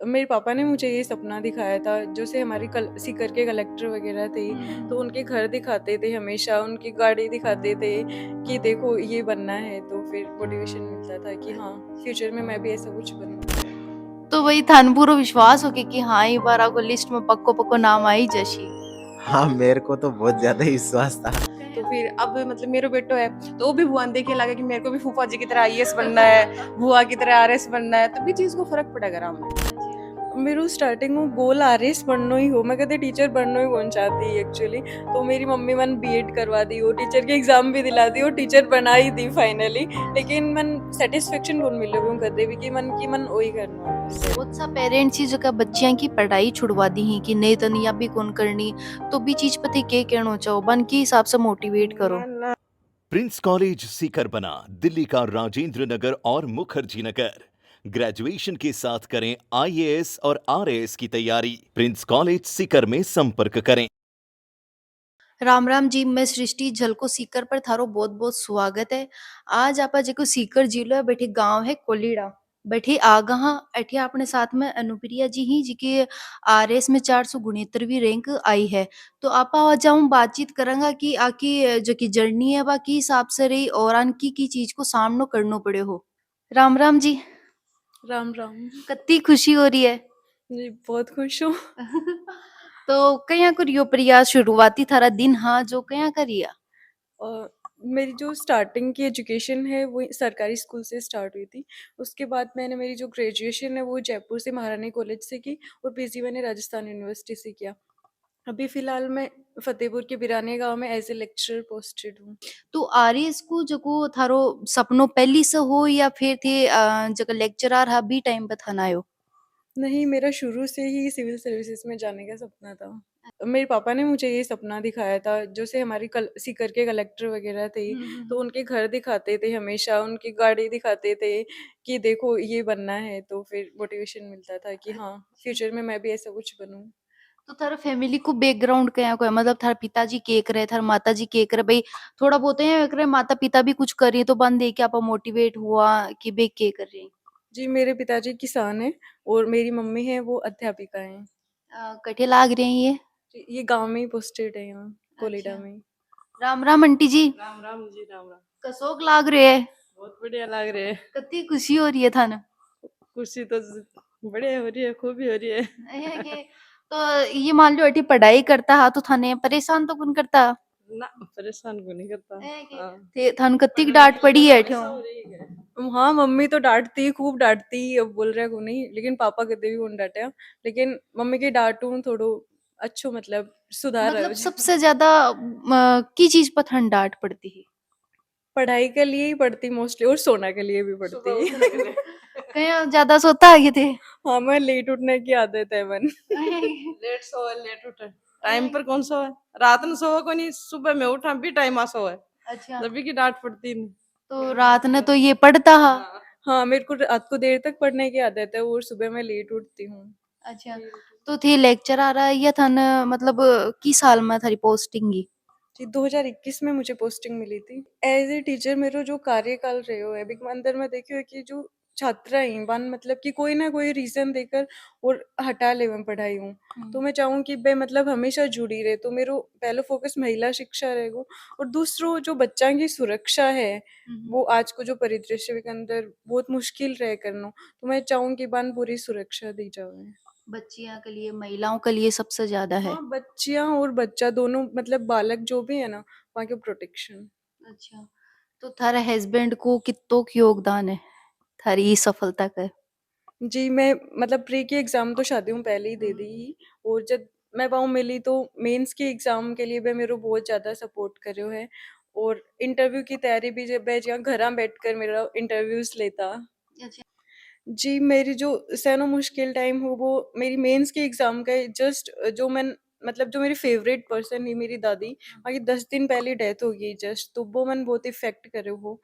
मेरे पापा ने मुझे ये सपना दिखाया था, जैसे हमारे सीकर के कलेक्टर वगैरह थे, तो उनके घर दिखाते थे हमेशा, उनकी गाड़ी दिखाते थे कि देखो ये बनना है, तो फिर मोटिवेशन मिलता था कि हाँ, फ्यूचर में मैं भी ऐसा कुछ बनूँ। तो वही थान पूरो विश्वास हो कि हाँ ये बार आपको लिस्ट में पक्को पक्को नाम आई जशी। हाँ, मेरे को तो बहुत ज़्यादा ही विश्वास था। तो फिर अब मतलब मेरो बेटो है, तो वो भी भगवान देखे लगा कि मेरे को भी फूफा जी की तरह आईएएस बनना है, बुआ की तरह आरएस बनना है, तभी चीज को फर्क पड़ेगा राम में। मेरू स्टार्टिंग में गोल आरएस बननो ही हो, मैं कदे टीचर बननो ही कौन चाहती एक्चुअली। तो मेरी मम्मी मन बीएड करवा दी, वो टीचर के एग्जाम भी दिला दी, वो टीचर बना ही दी फाइनली। लेकिन मन सेटिस्फेक्शन कौन मिले वो कदे भी कि मन वही करना है बस। बहुत सा पेरेंट्स ही जगह बच्चियां की पढ़ाई छुड़वा दी ही कि नहीं तनिया भी कौन करनी, तो भी चीज पति के कहना चाहो बन के हिसाब से मोटिवेट करो। प्रिंस कॉलेज सीकर बना दिल्ली का राजेंद्र नगर और मुखर्जी नगर। ग्रेजुएशन के साथ करें आईएएस और आरएएस की तैयारी। प्रिंस कॉलेज सीकर में संपर्क करें। राम राम जी, मैं सृष्टि झलको सीकर पर थारो बहुत बहुत स्वागत है। आज आपा जेको सीकर जिलो है बैठे गांव है कोलीड़ा, बैठे आगहा अठे अपने साथ में अनुप्रिया जी ही जी के आरएस में 469वीं रैंक आई है। तो आपा आज जाऊं बातचीत करेंगे कि आकी जो की जर्नी है बा की हिसाब से रही और आन की चीज को सामनो करनो पड़े हो। राम राम जी। राम राम कत्ती खुशी हो रही है। जी, बहुत खुश हूँ। तो कया करियो प्रयास शुरुआती थारा दिन हाँ जो कया करिया। और मेरी जो स्टार्टिंग की एजुकेशन है वो सरकारी स्कूल से स्टार्ट हुई थी। उसके बाद मैंने मेरी जो ग्रेजुएशन है वो जयपुर से महारानी कॉलेज से की, और पीजी मैंने राजस्थान यूनिवर्सिटी से किया। अभी फिलहाल मैं फतेहपुर के बिराने गांव में एज ए लेक्चरर पोस्टेड हूँ। तो आरएएस को जको थारो सपनो पहली से हो या फिर थे जगह लेक्चरर हा भी टाइम पे थाना आयो। नहीं, मेरा शुरू से ही सिविल सर्विसेज में जाने का सपना था। मेरे पापा ने मुझे ये सपना दिखाया था, जैसे हमारे सीकर के कलेक्टर वगैरह थे, तो उनके घर दिखाते थे हमेशा, उनकी गाड़ी दिखाते थे कि देखो ये बनना है, तो फिर मोटिवेशन मिलता था कि हाँ, फ्यूचर में मैं भी ऐसा कुछ बनूं। तो थारा फैमिली को बैकग्राउंड क्या को है, मतलब थारा पिताजी के करे थारा माता जी के करे भाई, थोड़ा बहुत है करे माता पिता भी कुछ कर रही है तो बंद देख के आप मोटिवेट हुआ कि बे के कर रही। जी, मेरे पिताजी किसान हैं और मेरी मम्मी है वो अध्यापिका हैं। कठे लाग रहे हैं ये। जी, ये गांव में ही पोस्टेड है, यहाँ कोलिडा अच्छा। में। राम राम आंटी जी। राम राम जी, राम राम। कसोक लाग रहे है। बहुत बढ़िया लग रहे हैं। कितनी खुशी हो रही है थाने। खुशी तो बढ़िया हो रही है, खूब ही हो रही है। तो ये मान लो अठी पढ़ाई करता हा तो थाने परेशान तो कौन करता। ना, परेशान को नहीं करता। हाँ, थे थान कत्ती की पढ़ने डांट के लिए पड़ी तो है हमेशा अठ्यो। हो रही है। हाँ, मम्मी तो डांटती, खूब डांटती, अब बोल रहा को नहीं, लेकिन पापा कदे भी कौन डांटा। लेकिन मम्मी की डांटू थोड़ो अच्छो, मतलब सुधार मतलब आयो जी। सबसे ज्यादा की चीज पर थान डांट पड़ती है। पढ़ाई के लिए ही पढ़ती मोस्टली, और सोना के लिए भी सुबह पढ़ती। उठने के लिए। कहीं ज्यादा सोता है ये थे। हाँ, मैं लेट उठने की आदत है मन। लेट सोए लेट उठे, टाइम पर कौन सोए। रात में सोए को नहीं, सुबह में उठा भी टाइम आ सोए, अच्छा। जब भी की डांट पड़ती नहीं। तो रात ने तो ये पढ़ता हा। हाँ। हाँ, मेरे को रात को देर तक पढ़ने की आदत है, और सुबह मैं लेट उठती हूँ। अच्छा। तो थे लेक्चर आ रहा है या थान मतलब की साल में थारी पोस्टिंग की। जी, 2021 में मुझे पोस्टिंग मिली थी एज ए टीचर। मेरो जो कार्यकाल रहो है बिग अंदर में देखियो कि जो छात्रा ही बन, मतलब कि कोई ना कोई रीजन देकर और हटा ले मैं पढ़ाई हूँ। तो मैं चाहूँ कि बे मतलब हमेशा जुड़ी रहे, तो मेरो पहले फोकस महिला शिक्षा रहेगा, और दूसरो जो बच्चा की सुरक्षा है, वो आज को जो परिदृश्य के अंदर बहुत मुश्किल रहे करना, तो मैं चाहूँ कि बन पूरी सुरक्षा दी जाए। बच्चियां के लिए महिलाओं के लिए सबसे ज्यादा है। हाँ, बच्चियां और बच्चा दोनों, मतलब बालक जो भी है ना, वहाँ के प्रोटेक्शन। अच्छा। तो थारे हस्बैंड को कितो योगदान है थारी इस सफलता का। जी, मैं मतलब प्री के एग्ज़ाम तो शादियों पहले ही दे दी ही, और जब मैं वहाँ मिली तो मेंस के एग्ज़ाम के लिए भी मेरो बहुत ज़्यादा सपोर्ट करो है, और इंटरव्यू की तैयारी भी जब मैं जहाँ घर बैठकर मेरा इंटरव्यूज़ लेता। अच्छा। जी, मेरी जो सैनो मुश्किल टाइम हो वो मेरी मेंस के एग्ज़ाम का है। जस्ट जो मैं, मतलब जो मेरी फ़ेवरेट पर्सन है मेरी दादी, बाकी 10 दिन पहले डेथ हो गई जस्ट, तो वो मन बहुत इफ़ेक्ट करे हो।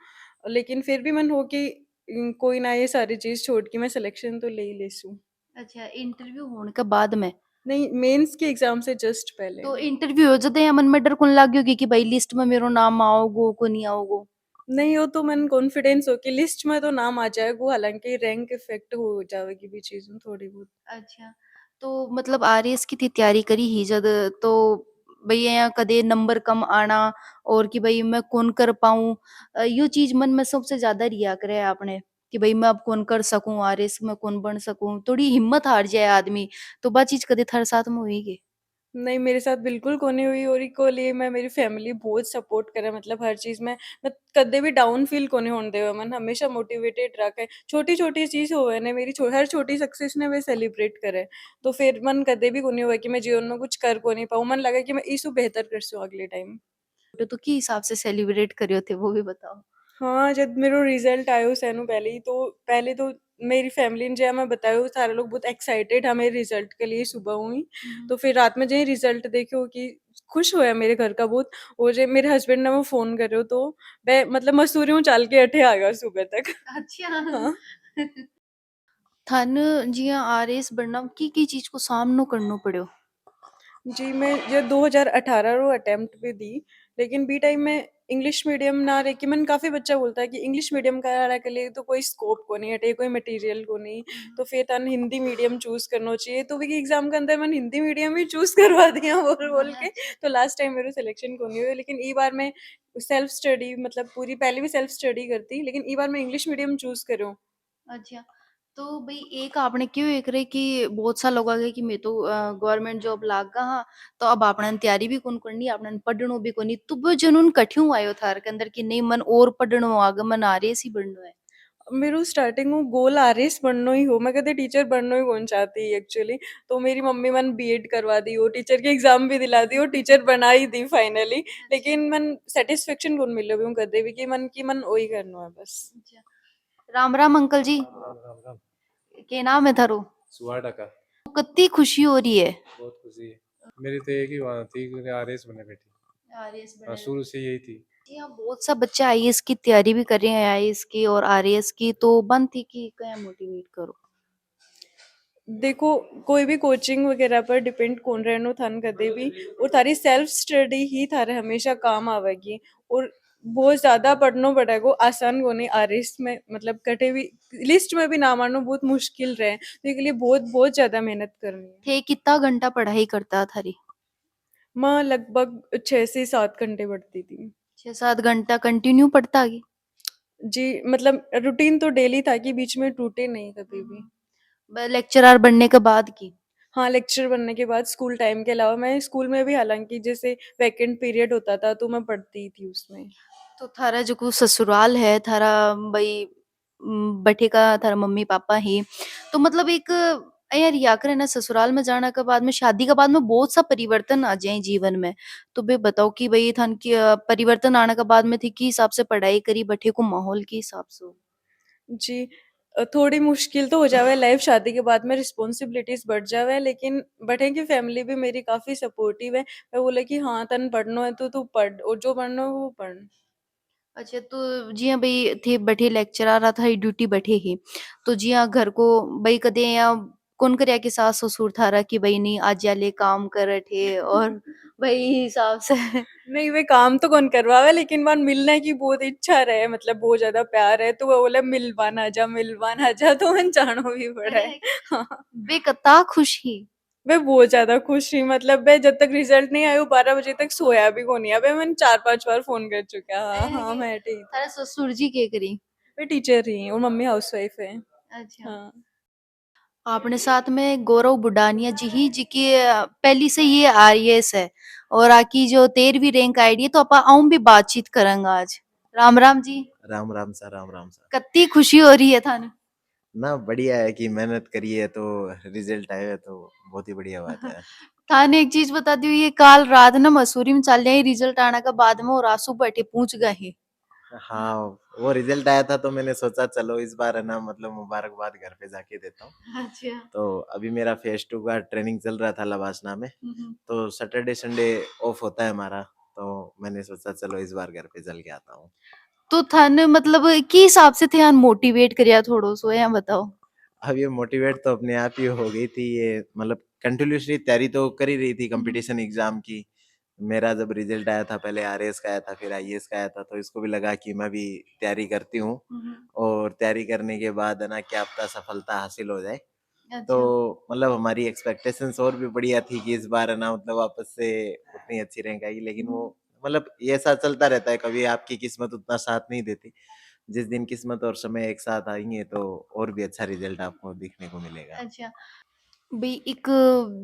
लेकिन फिर भी मन हो कि कोई ना, ये सारी चीज़ छोड़ के मैं सिलेक्शन तो ले ही लेसूँ। अच्छा इंटरव्यू होने के बाद में। नहीं, मेंस के एग्ज़ाम से जस्ट पहले। तो इंटरव्यू हो जाते हैं मन में डर कौन लाग गयो कि भाई लिस्ट में मेरो नाम आओगो को नहीं आओगो। नहीं वो तो मन कॉन्फिडेंस हो कि लिस्ट में तो नाम आ जाएगा, हालाँकि रैंक इफ़ेक्ट हो जाएगी भी चीज़ थोड़ी बहुत। अच्छा, तो मतलब आरएएस की थी तैयारी करी ही जद, तो भई यहाँ कदे नंबर कम आना और कि भई मैं कौन कर पाऊँ, यो चीज़ मन में सबसे ज़्यादा रिया करे आपने कि भई मैं अब कौन कर सकूँ, आरएएस में कौन बन सकूँ? थोड़ी हिम्मत हार जाए आदमी, तो बा चीज़ कदे थारे साथ में हुई के? नहीं, मेरे साथ बिल्कुल को नहीं हुई और इको लिए मैं मेरी फैमिली बहुत सपोर्ट करे मतलब हर चीज़ में मैं कदे भी डाउन फील को नहीं होने देवे मन हमेशा मोटिवेटेड रखे। छोटी-छोटी चीज़ होवे ने मेरी हर छोटी सक्सेस ने वे सेलिब्रेट करे। तो फिर मन कदे भी को नहीं हुआ कि मैं जीवन में कुछ कर को नहीं पाऊँ। मन लगा कि मैं इसु बेहतर कर सू अगले टाइम। तो की हिसाब से सेलिब्रेट करियो थे वो भी बताओ? हाँ, जब मेरो रिज़ल्ट आयो सेनु पहले तो मेरी फैमिली ने जब मैं बतायो सारे लोग बहुत एक्साइटेड है मेरे रिज़ल्ट के लिए सुबह हुई। तो फिर रात में जे रिज़ल्ट देख्यो कि खुश होया मेरे घर का बहुत और जे मेरे हस्बैंड ने वो फ़ोन करो तो मैं मतलब मसूरियों चाल के अठे आ गया सुबह तक। अच्छा। हाँ। थान जियां आरएएस बनना की चीज़ को सामनो करनो पड़्यो? जी, मैं ये 2018 रो अटेम्प्ट भी दी, लेकिन बी टाइम में इंग्लिश मीडियम ना रह के मन काफ़ी बच्चा बोलता है कि इंग्लिश मीडियम कराने के लिए तो कोई स्कोप को नहीं हटे, कोई मटेरियल को नहीं, तो फिर तन हिंदी मीडियम चूज़ करना चाहिए। तो विकी एग्ज़ाम के अंदर मैंने हिंदी मीडियम ही चूज़ करवा दिया बोल के, तो लास्ट टाइम मेरा सिलेक्शन को नहीं हुआ। लेकिन ई बार मैं सेल्फ स्टडी मतलब पूरी पहले भी सेल्फ स्टडी करती, लेकिन ई बार मैं इंग्लिश मीडियम चूज़ करूँ। अच्छा, तो भई एक आपने क्यों एक रहे कि बहुत सा लोग आ गए कि मैं तो गवर्नमेंट जॉब लाग गा हाँ, तो अब आपने तैयारी भी कौन करनी, आपने पढ़नो भी कोनी, तो वो जुनून कठ्यों आयो थारे के अंदर कि नहीं मन और पढ़नो आगे मन आरएएस ही बननो है? मेरू स्टार्टिंग में गोल आरएएस बननो ही हो मैं कदे टीचर बननो ही कौन चाहती एक्चुअली तो मेरी मम्मी मन बीएड करवा दी और टीचर की एग्जाम भी दिला दी और टीचर बना ही दी फाइनली लेकिन मन सेटिस्फेक्शन कौन मिलो भी कदे भी कि मन वही करनो है बस। अच्छा, राम राम अंकल जी, राम राम राम। के नाम है थारो? सुहाड़ा का कितनी खुशी हो रही है? बहुत खुशी है। मेरी तो एक ही वहाँ थी कि आरएस बने बेटी। आरएएस हाँ, बने। शुरू से यही थी। जी हाँ, बहुत सा बच्चा आईएएस की तैयारी भी कर रहे हैं, आईएएस की और आरएएस की, तो बन थी कि क्या मोटिवेट करो? देखो कोई भी कोचिंग वगैरह पर डिपेंड कौन रहनो थान कदे भी और थारी सेल्फ स्टडी ही थारे हमेशा काम आवेगी और बहुत ज्यादा पढ़नो पड़ेगा आसान को नहीं आरएस में मतलब कटे भी लिस्ट में भी नाम आना बहुत मुश्किल रहे तो इसके लिए बहुत बहुत ज्यादा मेहनत करनी है। थे कितना घंटा पढ़ाई करता थारी? मैं लगभग 6 से 7 घंटे पढ़ती थी। 6-7 घंटा कंटिन्यू पढ़ता गी? जी मतलब रूटीन तो डेली था कि बीच में टूटे नहीं कभी भी। लेक्चरर बनने के बाद की? हाँ लेक्चर बनने के बाद स्कूल टाइम के अलावा मैं स्कूल में भी हालांकि जैसे वैकेंट पीरियड होता था तो मैं पढ़ती थी उसमें। तो थारा जो को ससुराल है थारा भाई बठे का थारा मम्मी पापा ही, तो मतलब एक यार या करे ना ससुराल में जाने के बाद में शादी के बाद में बहुत सा परिवर्तन आ जाए जीवन में, तो बे बताओ कि भाई थान की परिवर्तन आने के बाद में थी की हिसाब से पढ़ाई करी बठे को माहौल के हिसाब से? जी थोड़ी मुश्किल तो हो जावे लाइफ शादी के बाद में रिस्पॉन्सिबिलिटीज बढ़ जावे लेकिन बटे की फैमिली भी मेरी काफी सपोर्टिव है। मैं बोले कि हाँ तन पढ़ना है तो तू पढ़ और जो पढ़ना है वो पढ़। अच्छा, तो जी हाँ भाई थे बैठे लेक्चरर था ही ड्यूटी बैठे ही, तो जी हाँ घर को भाई कदे या कौन कर कि सास ससुर थारा कि भाई नहीं आज याले काम कर थे और भाई हिसाब से नहीं वे काम तो कौन करवावे लेकिन वन मिलने की बहुत इच्छा रहे मतलब बहुत ज्यादा प्यार है तो वो बोले मिलवान आजा तो मन जानो भी पड़ा है। अरे हाँ बे कता खुशी। मैं बहुत ज्यादा खुश थी मतलब मैं जब तक रिजल्ट नहीं आया 12 बजे तक सोया भी को नहीं अबे मैंने 4-5 बार फोन कर चुका हाँ हाँ मैं ठीक थी। थारा ससुर जी के करी? मैं टीचर रही और मम्मी हाउसवाइफ है। अच्छा, हाँ आपने साथ में गौरव बुडानिया जी ही जी की पहली से ये आईएएस है और आकी जो 13वीं रैंक आईडी है, तो आप आऊं भी बातचीत करेंगे आज। राम राम जी, राम राम सा राम राम सा। कितनी खुशी हो रही है थाने? ना बढ़िया है कि मेहनत करी है तो रिजल्ट आया है तो बहुत ही बढ़िया बात है। थाने एक चीज बता दी ये काल रात ना मसूरी में चल जाए रिजल्ट आने के बाद में और आंसू बैठे पूछ गए। हाँ, वो रिजल्ट आया था तो मैंने सोचा चलो इस बार है ना मतलब मुबारकबाद घर पे जाके देता हूँ। अच्छा। तो अभी मेरा फेज 2 का ट्रेनिंग चल रहा था लवासना में, तो सैटरडे संडे ऑफ होता है हमारा, तो मैंने सोचा चलो इस बार घर पे चल के आता हूँ। तो थाने मतलब की हिसाब से थे मोटिवेट करिया थोड़ो सो या बताओ? अब ये मोटिवेट तो अपने आप ही हो गई थी ये मतलब कंटिन्यूअसली तैयारी तो कर ही रही थी कंपटीशन एग्जाम की, मेरा जब रिजल्ट आया था पहले आरएएस का आया था फिर आईएएस का आया था तो इसको भी लगा कि मैं भी तैयारी करती हूँ और तैयारी करने के बाद है ना क्या पता सफलता हासिल हो जाए। तो अच्छा। मतलब हमारी एक्सपेक्टेशंस और भी बढ़िया थी कि इस बार है ना मतलब वापस से उतनी अच्छी रैंक आएगी लेकिन वो मतलब ये ऐसा चलता रहता है कभी आपकी किस्मत उतना साथ नहीं देती। जिस दिन किस्मत और समय एक साथ आएंगे तो और भी अच्छा रिजल्ट आपको दिखने को मिलेगा। अच्छा। बई एक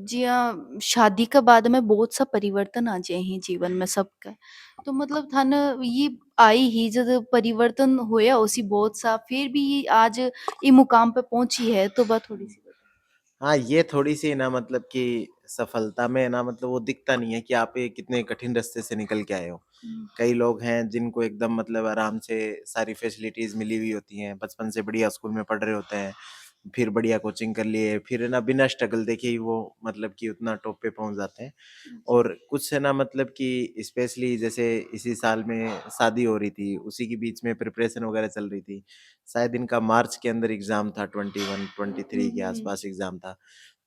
जियां शादी के बाद में बहुत सा परिवर्तन आ जाए हैं जीवन में सबका। तो मतलब थाने ये आई ही जब परिवर्तन होया उसी बहुत सा फिर भी ये आज ये मुकाम पे पहुंची है तो बात थोड़ी सी बता। हाँ, ये थोड़ी-सी ना मतलब कि सफलता में ना मतलब वो दिखता नहीं है कि आप ये कितने कठिन रास्ते से निकल के आए हो। कई लोग हैं जिनको एकदम मतलब आराम से सारी फैसिलिटीज़ मिली हुई होती हैं, बचपन से बढ़िया स्कूल में पढ़ रहे होते हैं, फिर बढ़िया कोचिंग कर लिए, फिर है ना बिना स्ट्रगल देखे ही वो मतलब कि उतना टॉप पे पहुँच जाते हैं। अच्छा। और कुछ है ना मतलब कि स्पेशली जैसे इसी साल में शादी हो रही थी, उसी के बीच में प्रिपरेशन वगैरह चल रही थी। शायद इनका मार्च के अंदर एग्ज़ाम था 21-23 के आसपास एग्ज़ाम था।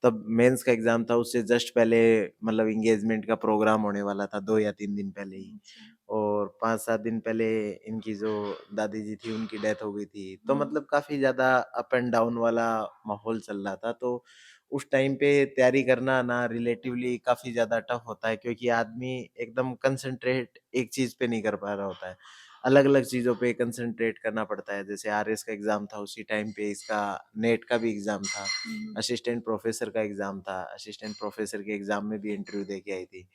तब मेंस का एग्ज़ाम था उससे जस्ट पहले मतलब एंगेजमेंट का प्रोग्राम होने वाला था 2 या 3 दिन पहले ही। अच्छा। और 5-7 दिन पहले इनकी जो दादी जी थी उनकी डेथ हो गई थी। तो हम्म। मतलब काफ़ी ज़्यादा अप एंड डाउन वाला माहौल चल रहा था। तो उस टाइम पे तैयारी करना ना रिलेटिवली काफ़ी ज़्यादा टफ होता है क्योंकि आदमी एकदम कंसंट्रेट एक चीज़ पे नहीं कर पा रहा होता है। अलग-अलग चीज़ों पे कंसंट्रेट करना पड़ता है। जैसे आरएस का एग्ज़ाम था उसी टाइम पे इसका नेट का भी एग्ज़ाम था। असिस्टेंट प्रोफ़ेसर का एग्ज़ाम था। असिस्टेंट प्रोफ़ेसर के एग्ज़ाम में भी इंटरव्यू दे के आई थी।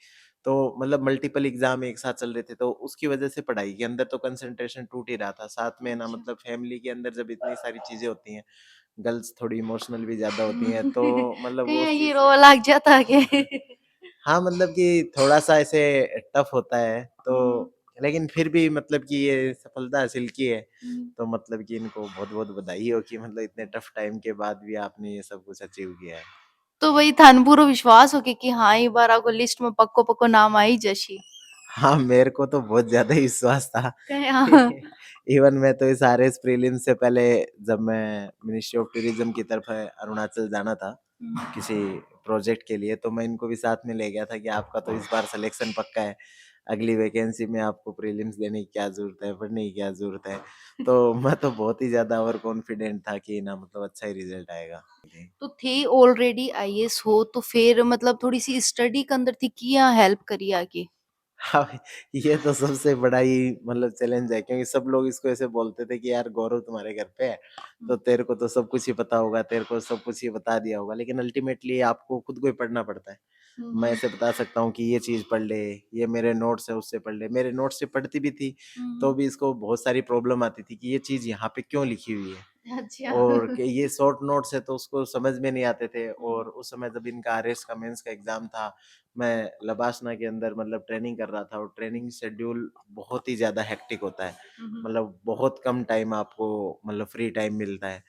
तो मतलब मल्टीपल एग्ज़ाम एक साथ चल रहे थे तो उसकी वज़ह से पढ़ाई के अंदर तो कंसंट्रेशन टूट ही रहा था। साथ में ना अच्छा। मतलब फैमिली के अंदर जब इतनी सारी चीज़ें होती हैं, गर्ल्स थोड़ी इमोशनल भी ज़्यादा होती हैं तो मतलब वो कहीं उस ये चीज़ से रो लग जाता है के। हाँ, मतलब कि थोड़ा-सा ऐसे टफ होता है तो लेकिन फिर भी मतलब कि ये सफलता हासिल की है, तो मतलब कि इनको बहुत-बहुत बधाई हो कि मतलब इतने टफ टाइम के बाद भी आपने ये सब कुछ अचीव किया है। तो वही थान पूरो विश्वास हो कि हाँ ये बार आपको लिस्ट में पक्को पक्को नाम आई जशी। हाँ, मेरे को तो बहुत ज़्यादा ही विश्वास था। कहे हाँ। इवन मैं तो इस आरएस प्रीलिम्स से पहले जब मैं मिनिस्ट्री ऑफ टूरिज़्म की तरफ अरुणाचल जाना था, किसी प्रोजेक्ट के लिए, तो मैं इनको भी साथ में ले गया था कि आपका तो इस बार सिलेक्शन पक्का है। अगली वैकेंसी में आपको प्रीलिम्स देने की क्या ज़रूरत है, पढ़ने की क्या ज़रूरत है। तो मैं तो बहुत ही ज़्यादा ओवर कॉन्फिडेंट था कि ना मतलब अच्छा ही रिज़ल्ट आएगा। जी। तो थे ऑलरेडी आईएएस हो तो फिर मतलब थोड़ी सी स्टडी के अंदर थी किया हेल्प करी आगे। हाँ, ये तो सबसे बड़ा ही मतलब चैलेंज है क्योंकि सब लोग इसको ऐसे बोलते थे कि यार गौरव तुम्हारे घर पे है, तो तेरे को तो सब कुछ ही पता होगा, तेरे को सब कुछ ही बता दिया होगा, लेकिन अल्टीमेटली आपको खुद को ही पढ़ना पड़ता है। मैं ऐसे बता सकता हूँ कि ये चीज़ पढ़ ले, ये मेरे नोट्स है उससे पढ़ ले। मेरे नोट्स से पढ़ती भी थी, तो भी इसको बहुत सारी प्रॉब्लम आती थी कि ये चीज़ यहाँ पे क्यों लिखी हुई है? अच्छा। और कि ये शॉर्ट नोट्स है तो उसको समझ में नहीं आते थे और उस समय जब इनका आरएस का मेंस का एग्ज़ाम था, मैं लबासना के अंदर मतलब ट्रेनिंग कर रहा था और ट्रेनिंग शेड्यूल बहुत ही ज़्यादा हेक्टिक होता है। मतलब बहुत कम टाइम आपको मतलब फ्री टाइम मिलता है।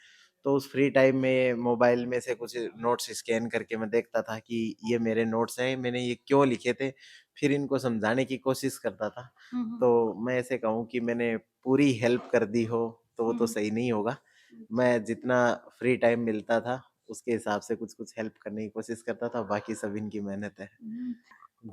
तो उस फ्री टाइम में मोबाइल में से कुछ नोट्स स्कैन करके मैं देखता था कि ये मेरे नोट्स हैं, मैंने ये क्यों लिखे थे? फिर इनको समझाने की कोशिश करता था। तो मैं ऐसे कहूँ कि मैंने पूरी हेल्प कर दी हो, तो वो तो सही नहीं होगा। मैं जितना फ्री टाइम मिलता था, उसके हिसाब से कुछ-कुछ हेल्प करने की कोशिश करता था, बाकी सब इनकी मेहनत है।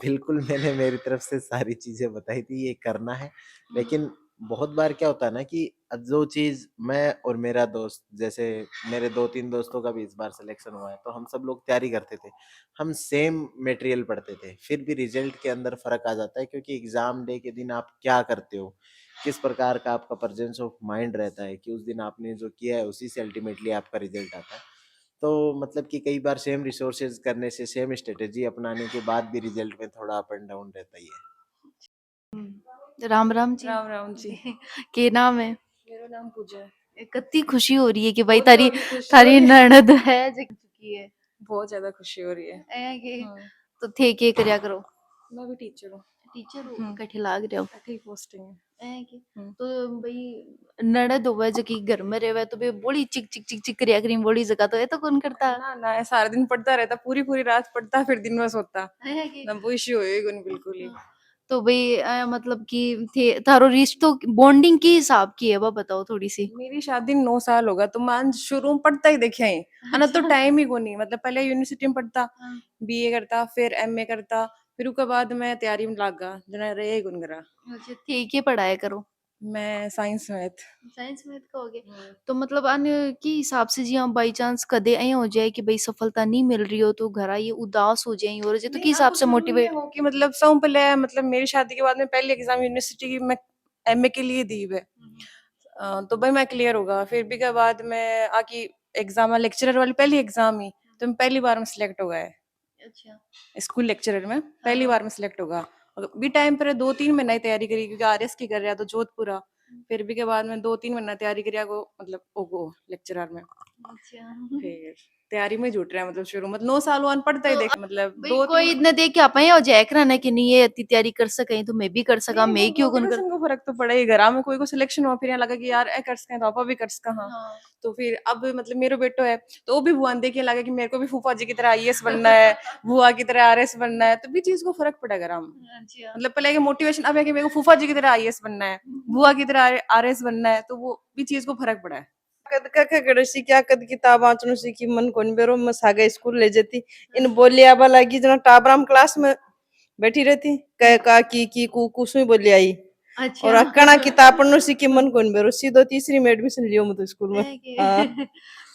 बिल्कुल, मैंने मेरी तरफ से सारी चीज़ें बताई थी, ये करना है। लेकिन बहुत बार क्या होता है ना कि जो चीज़ मैं और मेरा दोस्त जैसे मेरे 2-3 दोस्तों का भी इस बार सिलेक्शन हुआ है, तो हम सब लोग तैयारी करते थे। हम सेम मटेरियल पढ़ते थे, फिर भी रिज़ल्ट के अंदर फ़र्क आ जाता है क्योंकि एग्ज़ाम डे के दिन आप क्या करते हो? किस प्रकार का आपका प्रेज़ेंस ऑफ माइंड रहता है कि उस दिन आपने जो किया है, उसी से अल्टीमेटली आपका रिज़ल्ट आता है। तो मतलब कि कई बार सेम रिसोर्सेज़ करने से, सेम स्ट्रैटेजी अपनाने के बाद भी रिज़ल्ट में थोड़ा अप एंड डाउन रहता ही है। राम राम जी। राम राम जी। के नाम है। मेरा नाम पूजा है। कितनी खुशी हो रही है कि भाई बहुत तारी ज़्यादा खुशी हो थारी रही है। ननद है जो चुकी है। बहुत ज़्यादा खुशी हो रही है। ऐ के हाँ, तो थे के करया करो। मैं भी टीचर हूँ। टीचर हो हुँ, कठे लाग रहे हो। ऐसे ही पोस्टिंग है। ऐ के हुँ। तो भाई ननद होवे जो कि घर में रहवे तो बे बोली चिक चिक चिक चिक करया करी बोली जगह तो ये तो कौन करता। ना, ना, ये सारा दिन पढ़ता रहता, पूरी-पूरी रात पढ़ता, फिर दिन में सोता। है कि ना वो इश्यू होएगा नहीं बिल्कुल ही। तो भाई मतलब कि थे थारो रिश्तो बॉन्डिंग की हिसाब की है वो बताओ थोड़ी सी। मेरी शादी 9 साल हो गया, तो मान शुरू में पढ़ता ही देखे हैं। है ना, तो अच्छा। टाइम ही को नहीं मतलब पहले यूनिवर्सिटी में पढ़ता, हाँ। बीए करता, फिर एमए करता, फिर उसके बाद मैं तैयारी में लग गया जना रहे गुनगरा। अच्छा ठीक है, पढ़ाया करो। मैं साइंस मैथ। साइंस मैथ का हो गया। तो मतलब अन्य के हिसाब से जी, हाँ बाई चांस कदे ऐ हो जाए कि भाई सफलता नहीं मिल रही हो तो घर ये उदास हो जाए और जे तो के हिसाब से मोटिवेट हो कि मतलब सब पहले मतलब मेरी शादी के बाद में पहले एग्जाम यूनिवर्सिटी की मैं एमए के लिए दी है। तो भाई मैं क्लियर होगा फिर भी के बाद मैं आकी एग्जाम लेक्चरर वाली पहली एग्जाम ही तो मैं पहली बार में सिलेक्ट हो गए अच्छा स्कूल लेक्चरर में पहली बार में सिलेक्ट होगा। और भी टाइम पर 2-3 महीना ही तैयारी करी क्योंकि आरएस की कर रहा तो जोधपुरा। फिर भी के बाद में 2-3 महीना तैयारी करिया को मतलब ओगो लेक्चरर में। अच्छा फिर तैयारी में जुट रहा है मतलब शुरू मतलब 9 साल वन पढ़ता ही तो देख मतलब भाई कोई इतने देख के आप हो जाए करा ना कि नहीं ये इतनी तैयारी कर सके तो मैं भी कर सका, मैं क्यों कौन कर। को फर्क तो पड़ा ही घर में कोई को सिलेक्शन हुआ फिर यहाँ लगा कि यार ए कर सके तो आपा भी कर सका। हाँ हाँ। तो फिर अब मतलब मेरो बेटो है तो वो भी बुआन देख के लगा कि मेरे को भी फूफा जी की तरह आईएएस बनना है बुआ की तरह आरएस बनना है तो भी चीज को फर्क पड़ेगा राम। अच्छा मतलब पहले के मोटिवेशन अब है कि मेरे को फूफा जी की तरह आईएएस बनना है बुआ की तरह आरएस बनना है तो वो भी चीज को फर्क पड़ा है। कद का गड़ सीख्या कद किताब वाँचनो सीखी मन कोनी बेरो मैं सागे स्कूल ले जाती इन बोली आबा लागी जना टाबराम क्लास में बैठी रहती कह का की कू कुछ ही बोली आई अच्छा और अक्कना किताब पढ़नो सीखी मन कोनी बेरो सीधो तीसरी में एडमिशन लियो मैं तो स्कूल में। हाँ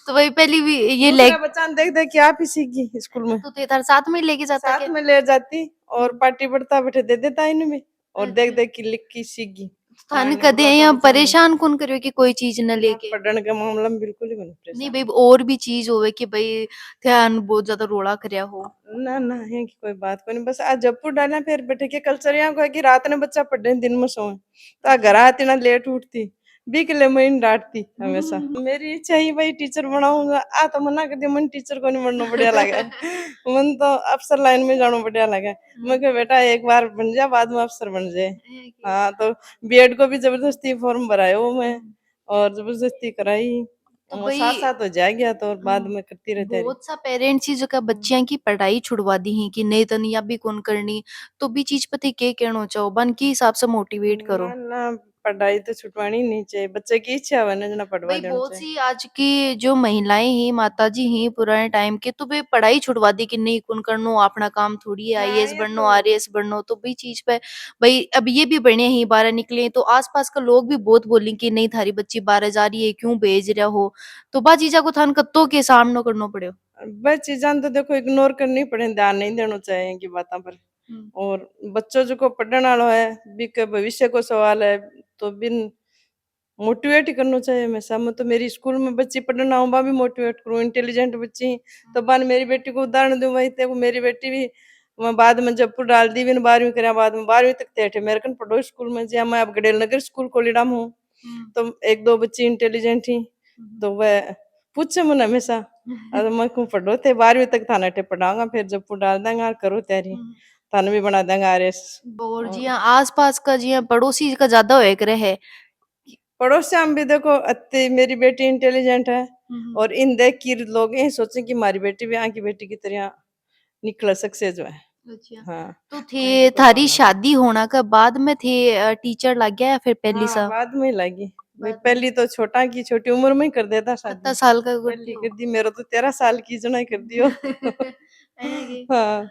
तो वही पहली भी ये दूसरा लेग बच्चा देख देख के आप ही सीख गई स्कूल में तो तेरे साथ में लेके जाता साथ क्या। में ले जाती और पार्टी बढ़ता बैठे दे देता इनमें और देख अच्छा। देख के लिख की सीख गई। थाने कदे यहाँ परेशान कौन करियो कि कोई चीज न लेके। पढ़ने के मामला में बिल्कुल ही नहीं नहीं परेशान। भाई और भी चीज होवे कि भाई ध्यान बहुत ज्यादा रोड़ा करया हो। ना ना है कि कोई बात कोई नहीं बस आज जयपुर डाला फिर बैठे के कल्चर यहाँ को है कि रात ने बच्चा पढ़े दिन में सोए तो घर आती ना लेट उठती बीकले मैं डांटती हमेशा। मेरी इच्छा ही भाई टीचर बनाऊंगा आ तो मना कर दिया मन टीचर को नहीं बनना बढ़िया लगा मन तो अफसर लाइन में जाना बढ़िया लगा। मैं कहा बेटा एक बार बन जा बाद में अफसर बन जाए। हाँ तो बीएड को भी जबरदस्ती फॉर्म भराया वो मैं और जबरदस्ती कराई तो और भाई साथ साथ हो जा गया तो और बाद में करती रहती बहुत सा पेरेंट्स ही जो का बच्चियां की पढ़ाई छुड़वा दी है कि नहीं तनी या भी कौन करनी तो भी चीज पता के कहना चाहो बन के हिसाब से मोटिवेट करो। ना ना पढ़ाई तो छुटवानी नहीं चाहिए बच्चे की इच्छा है ना पढ़वा भाई देना बहुत चाहिए। सी आज की जो महिलाएं ही माता जी ही पुराने टाइम के तो वे पढ़ाई छुड़वा दी कि नहीं कौन करनो अपना काम थोड़ी है हाँ आईएएस ये बननो तो आरएएस बननो तो भी चीज पे भाई अब ये भी बढ़िया ही 12 निकले तो आसपास का लोग भी बहुत बोलेंगे कि नहीं थारी बच्ची 12 जा रही है क्यों भेज रहा हो तो बा चीजा को थान कत्तों के सामना करना पड़े। बस चीजें तो देखो इग्नोर करनी पड़े ध्यान नहीं देना चाहिए इनकी बातों पर। और बच्चों जो को पढ़ने वाला है भी के भविष्य को सवाल है तो बिन मोटिवेट ही करना चाहिए हमेशा। मैं तो मेरी स्कूल में बच्ची पढ़ना हूँ बा भी मोटिवेट करूँ इंटेलिजेंट बच्ची तो बान मेरी बेटी को उदाहरण दूं भाई तेको मेरी बेटी भी मैं बाद में जयपुर डाल दी भी 12वीं करा बाद में 12वीं तक थे अमेरिकन पढ़ो स्कूल में जहाँ मैं अब गडेल नगर स्कूल कोलीडाम हूँ तो एक दो बच्ची इंटेलिजेंट ही तो वह पूछे मुझे हमेशा अरे मैं क्यों पढ़ो थे 12वीं तक थाना टे पढ़ाऊंगा फिर जयपुर डाल देंगे करो तैयारी थाना भी बना देंगे आरएस। और जी हाँ आसपास का जी हाँ पड़ोसी का ज्यादा होया करे है। पड़ोस से हम भी देखो अत्ते मेरी बेटी इंटेलिजेंट है और इन देख के लोग ये सोचे कि हमारी बेटी भी आँख की बेटी की तरह निकल सक्सेस जो है। अच्छा हाँ तो थे थारी शादी होना का बाद में थे टीचर लग गया या फिर पहली हाँ सा बाद में ही लगी भाई बाद में। पहली तो छोटा की छोटी उम्र में ही कर देता कितना शादी साल का पहली कर दी मेरा तो 13 साल की जना ही कर दियो। हाँ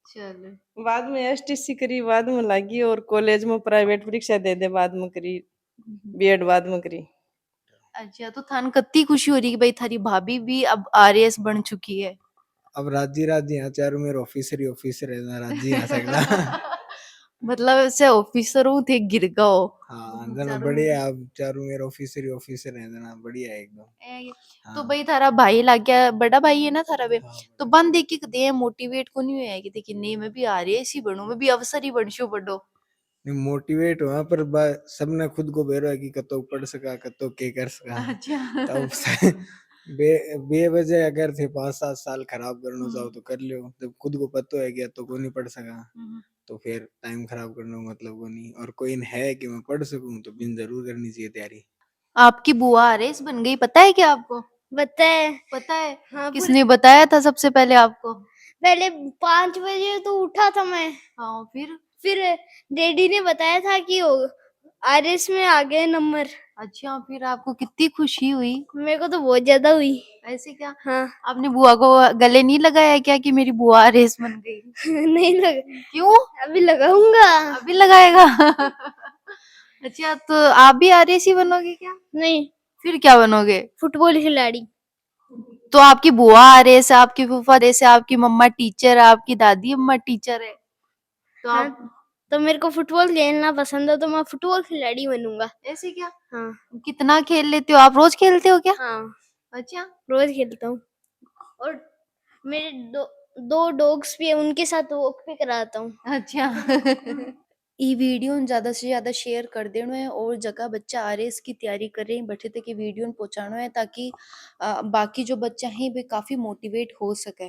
चलो बाद में एसटीसी करी बाद में लगी और कॉलेज में प्राइवेट परीक्षा दे दे बाद में करी बीएड बाद में करी। अच्छा तो थान कितनी खुशी हो रही कि भाई थारी भाभी भी अब आरएएस बन चुकी है। अब राज्य राज्य यहाँ चारों मेरे ऑफिसर है राज्य यहाँ सगला मतलब ऐसे ऑफिसर हूँ थे गिर गओ। हाँ जना बढ़िया अब चारों मेरे ऑफिसर है जना बढ़िया है एकदम। तो हाँ भाई थारा भाई लग गया बड़ा भाई है ना थारा वे हाँ तो बन देख के दे मोटिवेट को नहीं हुआ कि देखिए नहीं मैं भी आरएएस ही बनूं मैं भी अफसर ही बनशू बड़ो। नहीं मोटिवेट हुआ पर सबने खुद को बेरो है कि कतो पढ़ सका कतो के कर सका अच्छा तब बेवजह अगर थे 5-7 साल खराब करना चाहो तो कर लियो जब खुद को पतो है गया तो को नहीं पढ़ सका तो फिर टाइम खराब करने का मतलब को नहीं और कोई है कि मैं पढ़ सकूं तो बिन जरूर करनी चाहिए तैयारी। आपकी बुआ आरएएस बन गई पता है क्या आपको। बताए पता है हाँ किसने बताया था सबसे पहले आपको। पहले 5 बजे तो उठा था मैं हाँ फिर डैडी ने बताया था कि आरएस में आ गए नंबर। अच्छा, फिर आपको कितनी खुशी हुई? मेरे को तो बहुत ज्यादा हुई। ऐसे क्या? हाँ। आपने बुआ को गले नहीं लगाया क्या कि मेरी बुआ आरएस बन गई? नहीं लगा। क्यों? अभी लगाऊंगा। अभी लगाएगा? अच्छा, तो आप भी आरएस ही बनोगे क्या? नहीं, फिर क्या बनोगे? फुटबॉल खिलाड़ी। तो आपकी बुआ आरएस है, आपकी फूफा आरएस है, आपकी मम्मा टीचर है, आपकी दादी अम्मा टीचर है, तो हाँ, आप तो मेरे को फुटबॉल खेलना पसंद है तो मैं फुटबॉल खिलाड़ी बनूंगा। ऐसे क्या? हाँ। कितना खेल लेते हो आप? रोज खेलते हो क्या? हाँ, अच्छा। रोज खेलता हूँ। और मेरे दो डॉग्स भी है, उनके साथ वॉक भी कराता हूँ। अच्छा। ये वीडियो ज़्यादा से ज़्यादा शेयर कर देना है और जगह बच्चा आरएस की तैयारी कर रहे हैं बैठे तक ये वीडियो पहुंचाना है ताकि बाकी जो बच्चा है वे काफ़ी मोटिवेट हो सके।